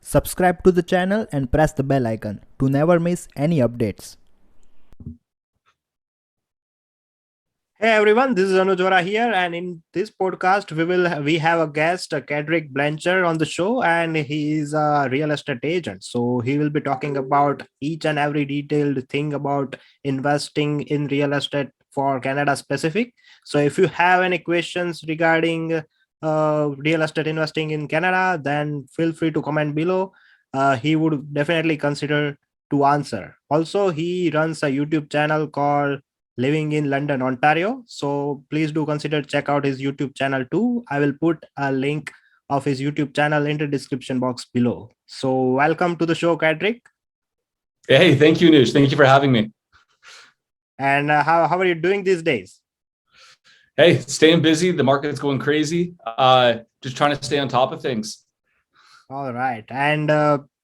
Subscribe to the channel and press the bell icon to never miss any updates. Hey everyone, this is Anujvohra here, and in this podcast we have a guest, Kendrick Blancher, on the show, and he is a real estate agent. So he will be talking about each and every detailed thing about investing in real estate for Canada specific. So if you have any questions regarding real estate investing in Canada, then feel free to comment below. He would definitely consider to answer. Also, he runs a YouTube channel called Living in London, Ontario. So please do consider check out his YouTube channel too. I will put a link of his YouTube channel in the description box below. So welcome to the show, Kendrick. Hey, thank you, Anuj. Thank you for having me. And how are you doing these days? Hey, staying busy. The market's going crazy. Just trying to stay on top of things. All right. And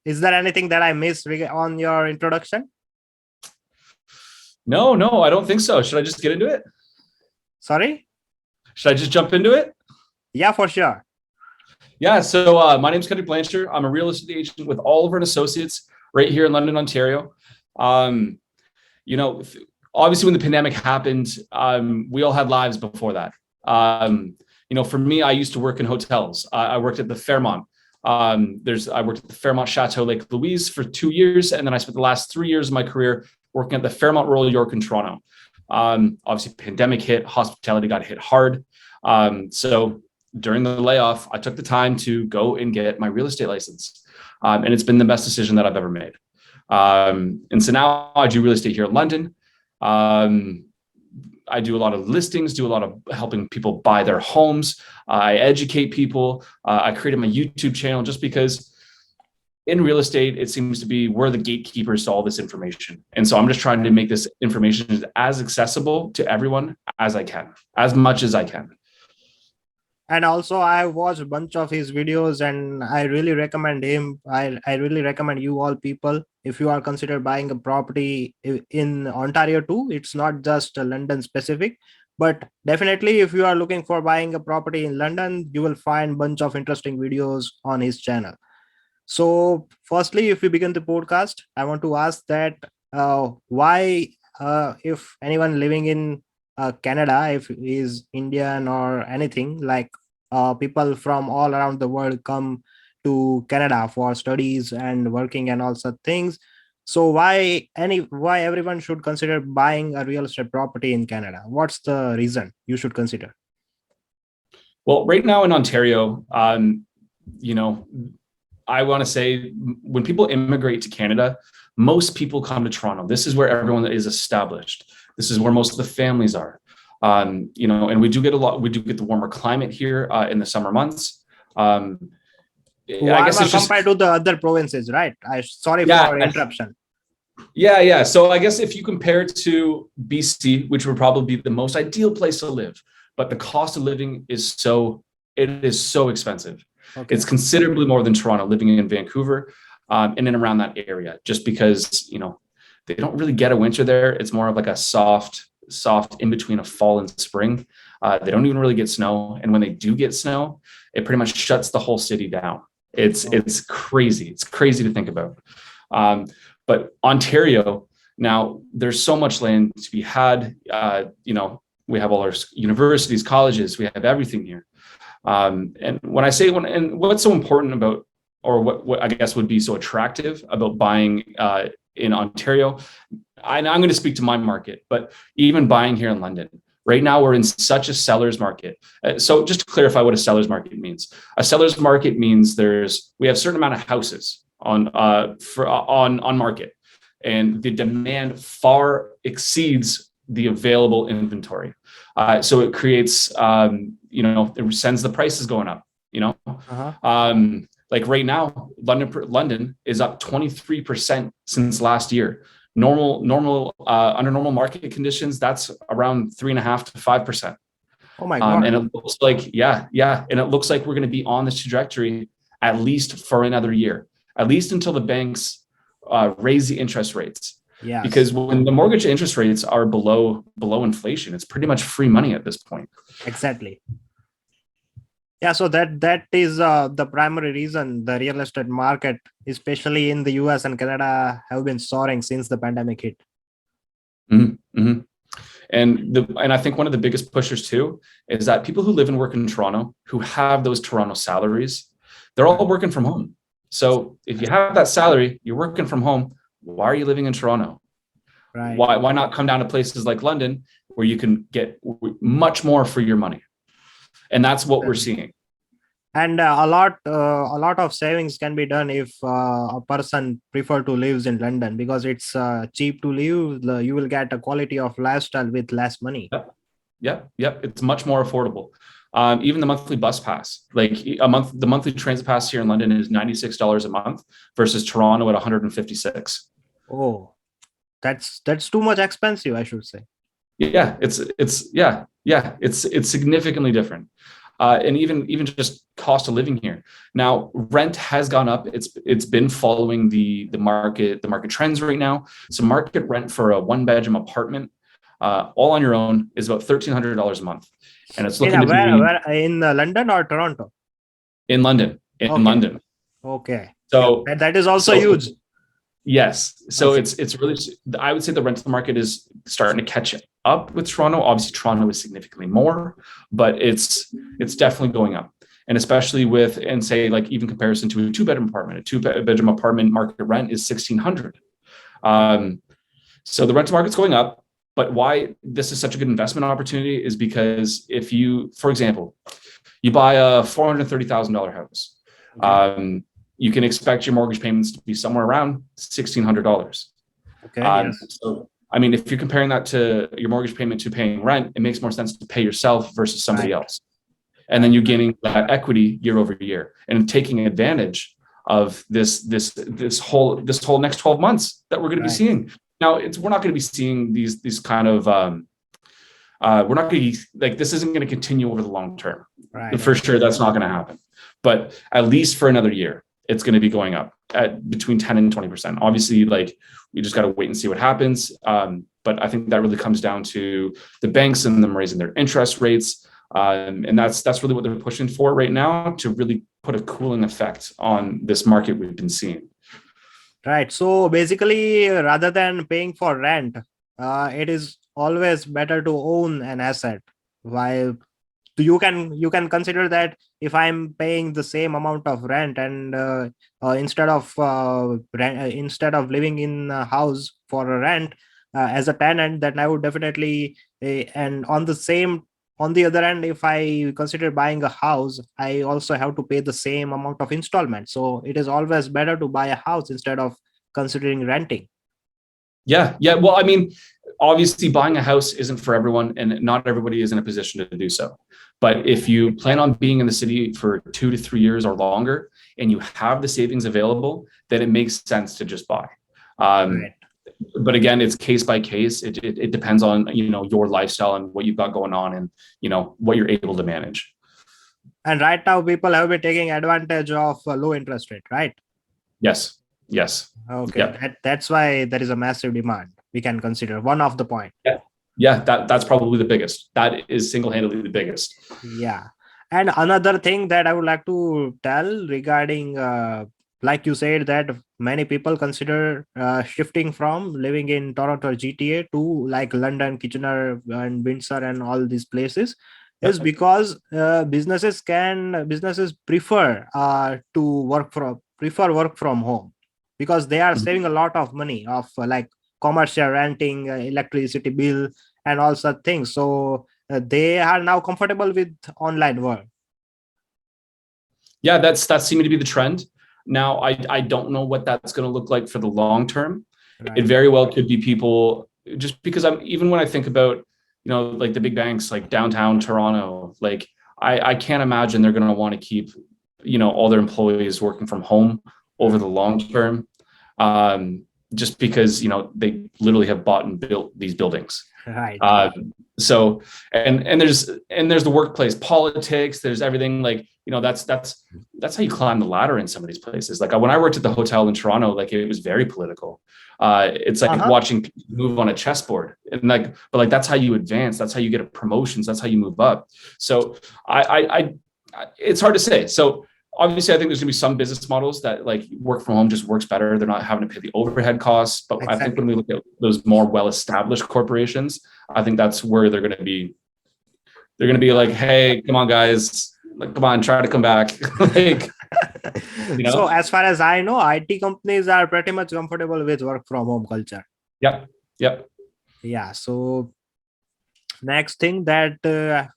is there anything that I missed on your introduction? No, I don't think so. Should I just get into it? Sorry? Should I just jump into it? Yeah, for sure. Yeah, so my name's Kendrick Blancher. I'm a real estate agent with Oliver and Associates right here in London, Ontario. Obviously when the pandemic happened, we all had lives before that. For me, I used to work in hotels. I worked at the Fairmont. I worked at the Fairmont Chateau Lake Louise for 2 years, and then I spent the last 3 years of my career working at the Fairmont Royal York in Toronto. Obviously, pandemic hit, hospitality got hit hard. So during the layoff, I took the time to go and get my real estate license. And it's been the best decision that I've ever made. And so now I do real estate here in London. I do a lot of listings, do a lot of helping people buy their homes. I educate people. I created my YouTube channel just because in real estate, it seems to be we're the gatekeepers to all this information. And so I'm just trying to make this information as accessible to everyone as I can, as much as I can. And also I watched a bunch of his videos and I really recommend him. I really recommend you all people, if you are consider buying a property in Ontario too, it's not just London specific, but definitely if you are looking for buying a property in London, you will find bunch of interesting videos on his channel. So firstly, if we begin the podcast, I want to ask that why, if anyone living in Canada, if he is Indian or anything, like people from all around the world come to Canada for studies and working and all such things. So why everyone should consider buying a real estate property in Canada? What's the reason you should consider? Well, right now in Ontario, I want to say when people immigrate to Canada, most people come to Toronto. This is where everyone is established. This is where most of the families are. And we do get the warmer climate here in the summer months. I guess it's compared to the other provinces, right? Sorry for interruption. Yeah. So I guess if you compare it to BC, which would probably be the most ideal place to live, but the cost of living is so expensive. Okay. It's considerably more than Toronto, living in Vancouver in and around that area, just because, they don't really get a winter there. It's more of like a soft in between a fall and spring. They don't even really get snow. And when they do get snow, it pretty much shuts the whole city down. It's crazy. It's crazy to think about. But Ontario, now there's so much land to be had. We have all our universities, colleges, we have everything here. And when I say and what's so important about, or what I guess would be so attractive about buying in Ontario, I'm going to speak to my market, but even buying here in London, right now we're in such a seller's market. So just to clarify what a seller's market means, a seller's market means we have a certain amount of houses on market, and the demand far exceeds the available inventory. So it creates, it sends the prices going up, like right now, London is up 23% since last year. Under normal market conditions, that's around 3.5% to 5%. Oh my God. And it looks like, and it looks like we're going to be on this trajectory at least for another year, at least until the banks raise the interest rates. Yeah, because when the mortgage interest rates are below inflation, it's pretty much free money at this point. Exactly. Yeah, so that is the primary reason the real estate market, especially in the US and Canada, have been soaring since the pandemic hit. Mm-hmm. Mm-hmm. And I think one of the biggest pushers too is that people who live and work in Toronto, who have those Toronto salaries, they're all working from home. So if you have that salary, you're working from home. Why are you living in Toronto? Right. Why not come down to places like London where you can get much more for your money? And that's what we're seeing. And a lot of savings can be done if a person prefer to lives in London, because it's cheap to live. You will get a quality of lifestyle with less money. Yep. It's much more affordable. Even the monthly bus pass, like the monthly transit pass here in London is $96 a month versus Toronto at 156. Oh, that's too much expensive, I should say. Yeah, it's significantly different. And even just cost of living here. Now, rent has gone up. It's been following the market trends right now. So market rent for a 1-bedroom apartment, all on your own, is about $1,300 a month, and it's looking to be where in London or Toronto? in London. In Okay. London. Okay. So yeah, that is also huge. Yes. So it's really, I would say the rental market is starting to catch up with Toronto. Obviously, Toronto is significantly more, but it's definitely going up. And especially with, and say like even comparison to a 2-bedroom apartment, a 2-bedroom apartment market rent is $1,600. So the rental market's going up. But why this is such a good investment opportunity is because if you, for example, you buy a $430,000 house, you can expect your mortgage payments to be somewhere around $1,600. Okay. Yes. So, I mean, if you're comparing that to your mortgage payment to paying rent, it makes more sense to pay yourself versus somebody else. And then you're gaining that equity year over year and taking advantage of this whole next 12 months that we're going to be seeing. Now, we're not going to be seeing these kind of we're not going to like, this isn't going to continue over the long term. For sure, that's not going to happen. But at least for another year, it's going to be going up at between 10 and 20%. Obviously, like, we just got to wait and see what happens. But I think that really comes down to the banks and them raising their interest rates. And that's really what they're pushing for right now, to really put a cooling effect on this market we've been seeing. Right. So basically, rather than paying for rent, it is always better to own an asset. While you can consider that if I'm paying the same amount of rent, and instead of living in a house for a rent as a tenant, then I would definitely and on the other hand, if I consider buying a house, I also have to pay the same amount of installment. So it is always better to buy a house instead of considering renting. Yeah. Well, I mean, obviously buying a house isn't for everyone, and not everybody is in a position to do so. But if you plan on being in the city for 2 to 3 years or longer, and you have the savings available, then it makes sense to just buy. But again, it's case by case. It depends on, your lifestyle and what you've got going on, and, what you're able to manage. And right now, people have been taking advantage of low interest rate, right? Yes. Okay. Yep. That's why there is a massive demand. We can consider one of the point. Yeah. That's probably the biggest. That is single-handedly the biggest. Yeah. And another thing that I would like to tell regarding, like you said, that many people consider shifting from living in Toronto GTA to like London, Kitchener, and Windsor, and all these places, is because businesses prefer work from home, because they are saving a lot of money of like commercial renting, electricity bill, and all such things. So they are now comfortable with online work. Yeah, that's seeming to be the trend. Now, I don't know what that's going to look like for the long term. It very well could be people, just because even when I think about, like the big banks, like downtown Toronto, like I can't imagine they're going to want to keep, all their employees working from home over the long term. Just because, they literally have bought and built these buildings. So, and there's the workplace politics, there's everything, like, that's how you climb the ladder in some of these places. Like when I worked at the hotel in Toronto, like it was very political. It's like watching people move on a chessboard, and but that's how you advance. That's how you get promotions. That's how you move up. So I It's hard to say. So obviously, I think there's going to be some business models that like work from home just works better. They're not having to pay the overhead costs. But I think when we look at those more well-established corporations, I think that's where they're going to be. They're going to be like, hey, come on, guys, like, come on, try to come back. Like, So as far as I know, IT companies are pretty much comfortable with work from home culture. Yep. Yep. Yeah. So next thing that I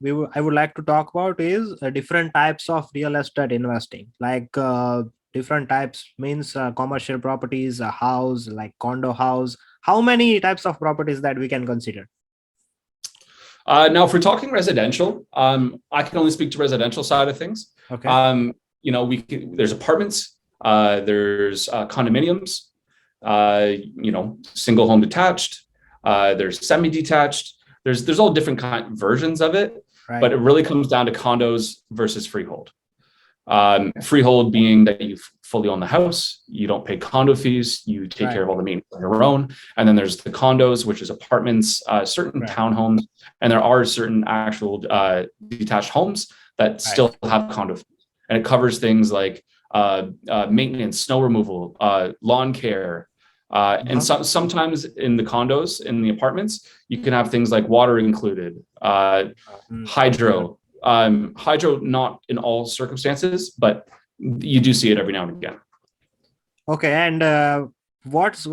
would like to talk about is different types of real estate investing. Like different types means commercial properties, a house, like condo house. How many types of properties that we can consider? Now, if we're talking residential, I can only speak to residential side of things. Okay. There's apartments, there's condominiums, single home detached, there's semi-detached. There's all different versions of it, Right. but it really comes down to condos versus freehold. Freehold being that you fully own the house, you don't pay condo fees, you take care of all the maintenance on your own. And then there's the condos, which is apartments, certain townhomes, and there are certain actual detached homes that still have condo fees. And it covers things like maintenance, snow removal, lawn care. And sometimes in the condos, in the apartments, you can have things like water included, hydro. Hydro, not in all circumstances, but you do see it every now and again. Okay, and which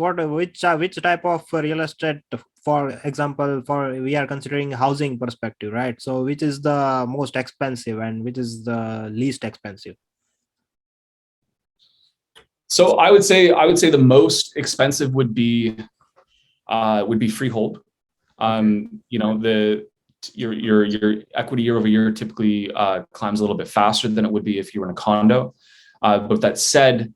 type of real estate, for example, for we are considering housing perspective, right? So which is the most expensive and which is the least expensive? So I would say the most expensive would be freehold. Your equity year over year typically climbs a little bit faster than it would be if you were in a condo. But that said,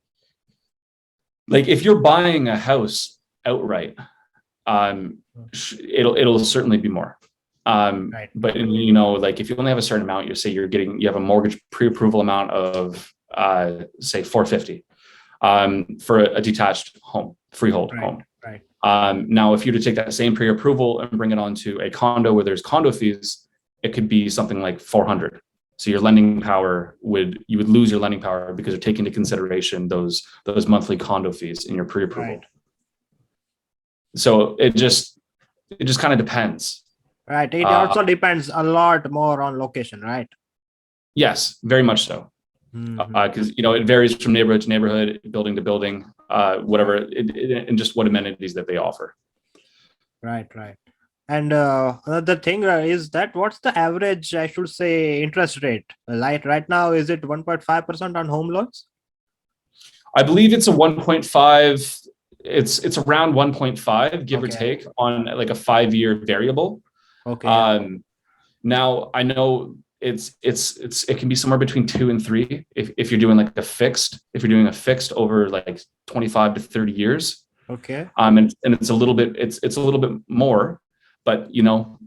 like if you're buying a house outright, it'll certainly be more. But like if you only have a certain amount, you have a mortgage pre-approval amount of say 450 for a detached home, freehold home. Now, if you were to take that same pre-approval and bring it onto a condo where there's condo fees, it could be something like 400. So your lending power you would lose your lending power because you're taking into consideration those monthly condo fees in your pre-approval. So it just kind of depends. Right. It also depends a lot more on location, right? Yes, very much so. Because it varies from neighborhood to neighborhood, building to building, whatever, and just what amenities that they offer. Right. And another thing is that what's the average, I should say, interest rate? Like right now, is it 1.5% on home loans? I believe it's a 1.5. It's around 1.5, give or take, on like a 5-year variable. Okay. Now I know it can be somewhere between 2 and 3 if you're doing like if you're doing a fixed over like 25 to 30 years. Okay. And it's a little bit more, but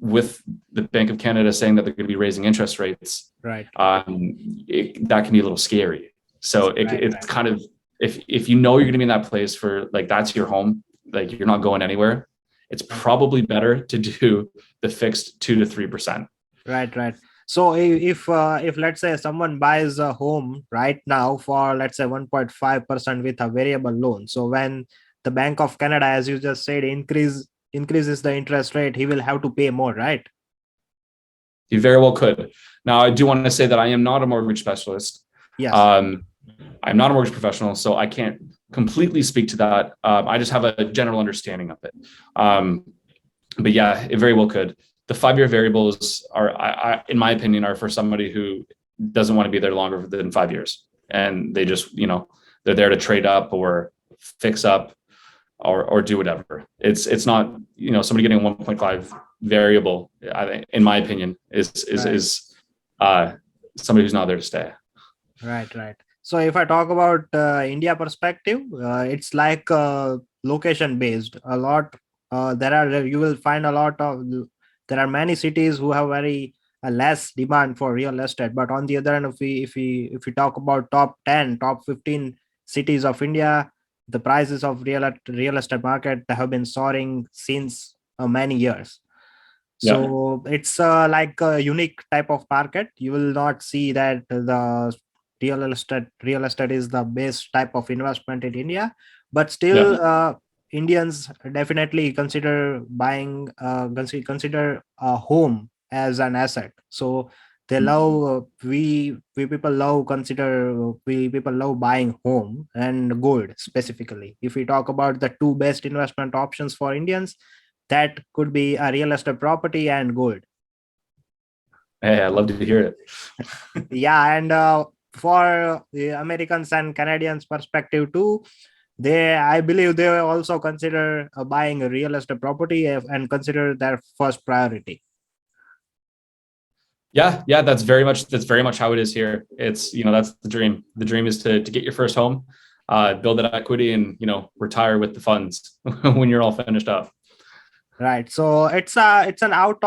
with the Bank of Canada saying that they're going to be raising interest rates, right, that can be a little scary. So it's kind of, if you're going to be in that place for like that's your home, like you're not going anywhere, it's probably better to do the fixed 2 to 3%. Right. So if let's say someone buys a home right now for let's say 1.5% with a variable loan, so when the Bank of Canada, as you just said, increases the interest rate, he will have to pay more, right? He very well could. Now, I do want to say that I am not a mortgage specialist. Yes. I'm not a mortgage professional, so I can't completely speak to that. I just have a general understanding of it. But yeah, it very well could. The 5-year variables are, in my opinion, are for somebody who doesn't want to be there longer than 5 years. And they just, they're there to trade up or fix up or do whatever. It's not, somebody getting a 1.5 variable, I think, in my opinion, is somebody who's not there to stay. Right. So if I talk about India perspective, it's like location based a lot. You will find a lot of, there are many cities who have very less demand for real estate. But on the other hand, if we talk about top 10, top 15 cities of India, the prices of real estate market have been soaring since many years. Yeah. So it's like a unique type of market. You will not see that the real estate is the best type of investment in India, but Yeah. still Indians definitely consider buying consider a home as an asset. So they love we people love consider we people love buying home and gold specifically. If we talk about the two best investment options for Indians, that could be a real estate property and gold. Hey, I'd love to hear it. Yeah, and for the Americans and Canadians perspective too, they I believe they also consider buying a real estate property and consider their first priority. Yeah, yeah, that's very much how it is here. It's, that's the dream. The dream is to get your first home, build that equity, and retire with the funds when you're all finished up. Right. So it's an out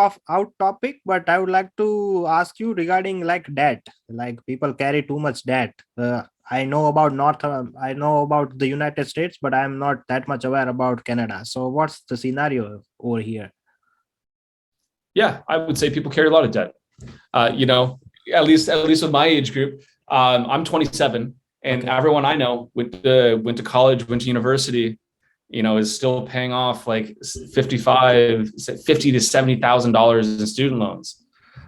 topic, but I would like to ask you regarding like debt. Like people carry too much debt. I know about I know about the United States, but I'm not that much aware about Canada. So what's the scenario over here? Yeah, I would say people carry a lot of debt. At least with my age group, I'm 27, and Okay. everyone I know went to college, went to university, is still paying off like 50 to $70,000 in student loans.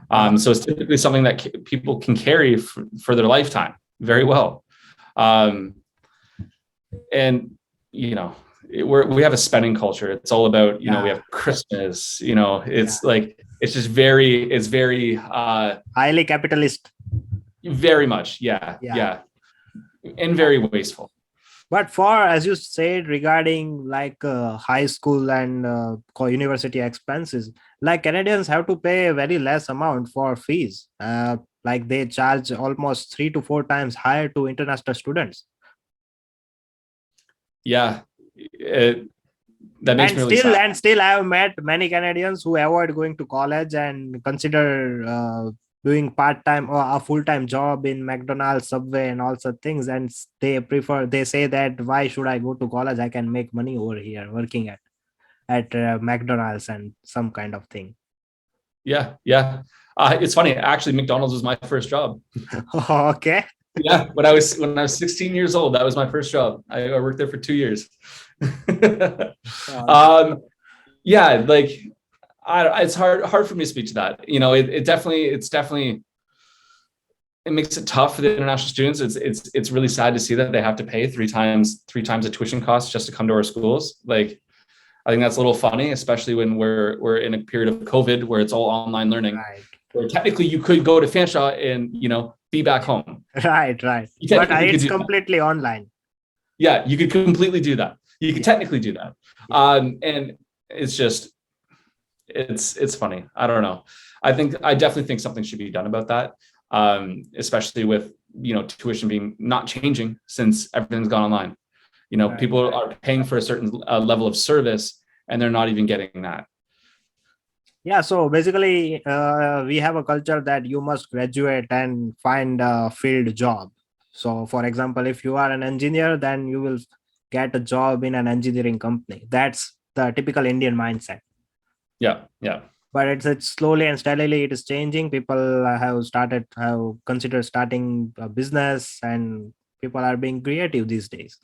Uh, So it's typically something that people can carry for their lifetime very well. Um, and we have a spending culture. It's all about, we yeah. have Christmas, Yeah. it's like, it's very Highly capitalist. very much, yeah, Yeah. yeah, and very wasteful. But for, as you said, regarding like high school and university expenses, like Canadians have to pay a very less amount for fees. Like they charge almost 3 to 4 times higher to international students. Yeah, that makes And me really still, sad. I have met many Canadians who avoid going to college and consider doing part-time or a full-time job in McDonald's, Subway, and all such things. And they say that why should I go to college? I can make money over here working at McDonald's and some kind of thing. Yeah, yeah. It's funny. Actually, McDonald's was my first job. Okay. Yeah, when I was 16 years old, that was my first job. I worked there for 2 years. Uh, um, yeah, like it's hard for me to speak to that. It makes it tough for the international students. It's really sad to see that they have to pay three times the tuition cost just to come to our schools. Like, I think that's a little funny, especially when we're in a period of COVID where it's all online learning. right. Where technically you could go to Fanshawe and be back home. Right. Right. You But technically could it's do that. completely online. Yeah, you could completely do that. You could Yeah. technically do that. Yeah. And it's just it's funny. I don't know. I definitely think something should be done about that. Especially with tuition being not changing since everything's gone online. Right. People are paying for a certain level of service, and they're not even getting that. Yeah, so basically, we have a culture that you must graduate and find a field job. So, for example, if you are an engineer, then you will get a job in an engineering company. That's the typical Indian mindset. Yeah, yeah, But it's slowly and steadily it is changing. People have considered starting a business, and people are being creative these days.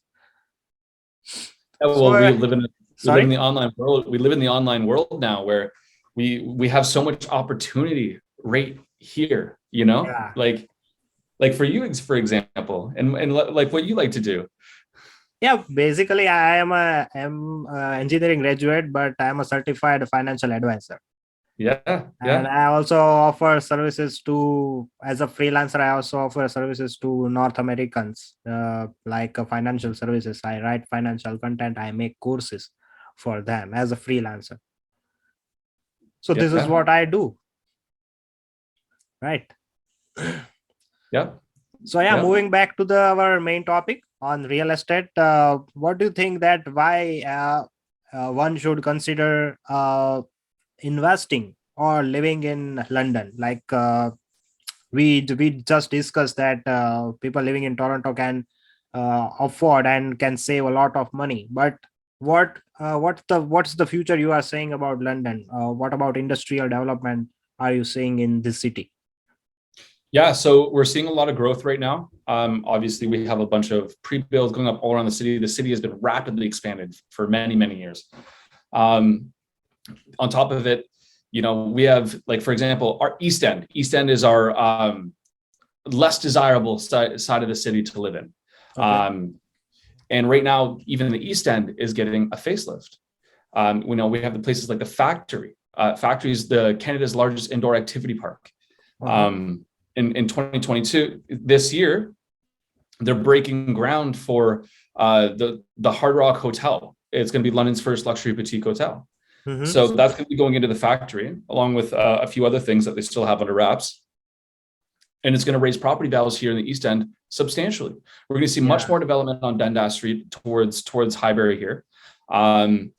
So, well, we live in sorry. the online world. We live in the online world now, where we have so much opportunity right here. Yeah. Like for you, for example, and like what you like to do. Yeah, basically, I am a engineering graduate, but I am a certified financial advisor, Yeah, and yeah, I also offer services to as a freelancer. I also offer services to North Americans, like financial services. I write financial content. I make courses for them as a freelancer. So this is yeah, what I do, right? yeah, So yeah, yeah. moving back to our main topic on real estate. What do you think that why one should consider investing or living in London? Like we just discussed that people living in Toronto can afford and can save a lot of money, but What's the future you are saying about London? What about industrial development are you seeing in this city? Yeah, so we're seeing a lot of growth right now. Obviously, we have a bunch of pre-builds going up all around the city. The city has been rapidly expanded for many, many years. On top of it, we have, like, for example, our East End. East End is our less desirable side of the city to live in. Okay. And right now, even the East End is getting a facelift. We have the places like the Factory. Factory is Canada's largest indoor activity park. Uh-huh. In 2022, this year, they're breaking ground for the Hard Rock Hotel. It's going to be London's first luxury boutique hotel. Mm-hmm. So that's going to be going into the Factory, along with a few other things that they still have under wraps. And it's going to raise property values here in the East End substantially. We're going to see much more development on Dundas Street towards Highbury here. And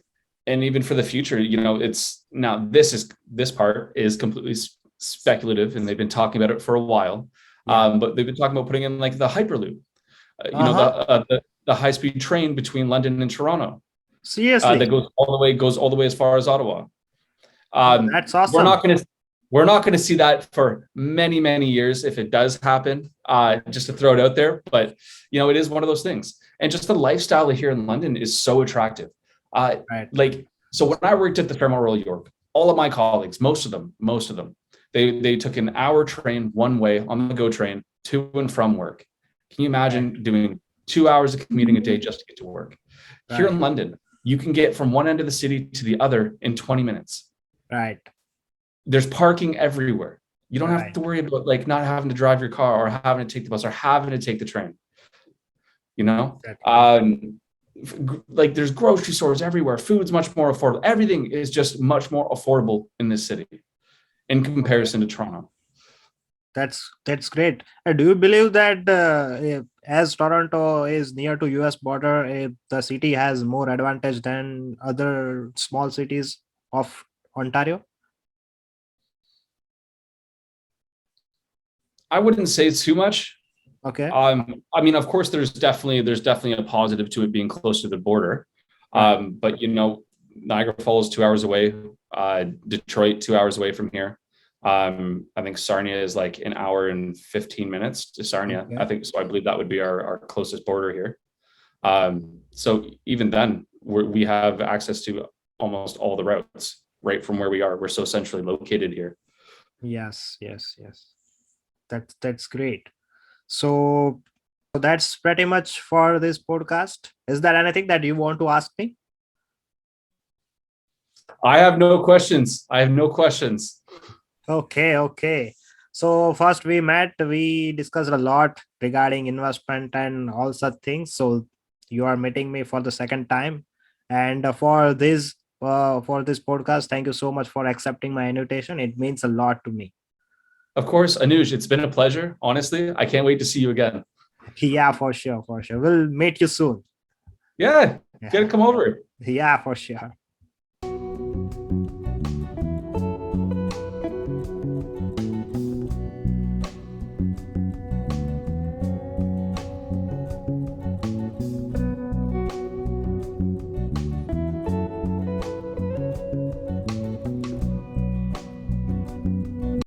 even for the future, it's now this part is completely speculative, and they've been talking about it for a while. But they've been talking about putting in like the Hyperloop, the high-speed train between London and Toronto. Seriously? That goes all the way as far as Ottawa. That's awesome. We're not going to see that for many, many years if it does happen, just to throw it out there. But, it is one of those things. And just the lifestyle here in London is so attractive. So when I worked at the Fairmont Royal York, all of my colleagues, most of them, they took an hour train one way on the GO train to and from work. Can you imagine doing 2 hours of commuting a day just to get to work? Here in London, you can get from one end of the city to the other in 20 minutes. Right. There's parking everywhere. You don't have to worry about like not having to drive your car or having to take the bus or having to take the train. Like there's grocery stores everywhere. Food's much more affordable. Everything is just much more affordable in this city in comparison to Toronto. That's great. Do you believe that as Toronto is near to US border, the city has more advantage than other small cities of Ontario? I wouldn't say too much. Okay. Of course, there's definitely a positive to it being close to the border. But Niagara Falls 2 hours away, Detroit 2 hours away from here. I think Sarnia is like an hour and 15 minutes to Sarnia. Okay. I think so. I believe that would be our closest border here. So even then, we have access to almost all the routes right from where we are. We're so centrally located here. Yes. That's great. So that's pretty much for this podcast. Is there anything that you want to ask me? I have no questions. Okay. So first we met, we discussed a lot regarding investment and all such things. So you are meeting me for the second time. And for this podcast, thank you so much for accepting my invitation. It means a lot to me. Of course, Anuj, it's been a pleasure. Honestly, I can't wait to see you again. Yeah, for sure. We'll meet you soon. Yeah, get to come over. Yeah, for sure.